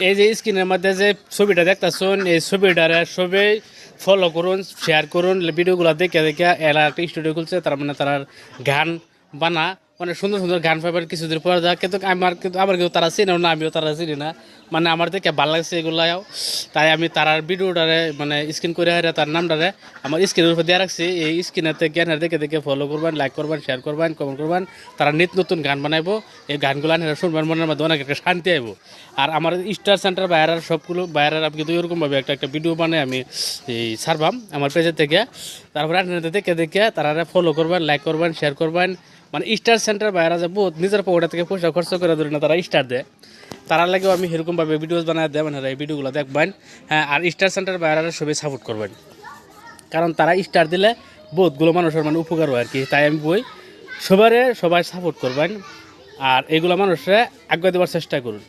এই যে স্ক্রিনের মধ্যে যে ছবিটা দেখতেছেন এই ছবিটারে সবাই ফলো করুন, শেয়ার করুন, ভিডিওগুলো দেখে দেখে এরা একটা স্টুডিও খুলছে, তার মানে তারা গান বানা অনেক সুন্দর সুন্দর গান পাবেন কিছুদিন পর যা। কিন্তু আমার কিন্তু তারা চিনেও না, আমিও তারা চিনি না, মানে আমার দেখে ভালো লাগছে এগুলাও, তাই আমি তারার ভিডিওটারে মানে স্ক্রিন করে হারে তার নামটারে আমার স্ক্রিনের উপর দিয়ে রাখছি। এই স্ক্রিনেতে জ্ঞানের দেখে দেখে ফলো করবেন, লাইক করবেন, শেয়ার করবেন, কমেন্ট করবেন। তারা নিত্য নতুন গান বানাইবো, এই গানগুলো আনে শুনবেন, মনের মধ্যে অনেক একটা শান্তি আইব। আর আমার স্টার সেন্টার বাইরের সবগুলো বাইরের আমি কিন্তু এরকমভাবে একটা ভিডিও বানাই আমি এই ছাড়বাম আমার পেজের থেকে। তারপরে আপনাদের দেখে দেখে তারা ফলো করবেন, লাইক করবেন, শেয়ার করবেন। মানে স্টার সেন্টার বাইরে যে বহুত নিজের পকেট থেকে পয়সা খরচ করে ধরে না তারা স্টার দেয়, তারা লাগেও আমি সেরকমভাবে ভিডিওস বানায় দেবেন, এই ভিডিওগুলো দেখবেন। হ্যাঁ, আর স্টার সেন্টার বাইরে সবাই সাপোর্ট করবেন, কারণ তারা স্টার দিলে বহুতগুলো মানুষের মানে উপকার হয় আর কি। তাই আমি বই সবাই সাপোর্ট করবেন আর এগুলো মানুষরা আগে দেওয়ার চেষ্টা করুন।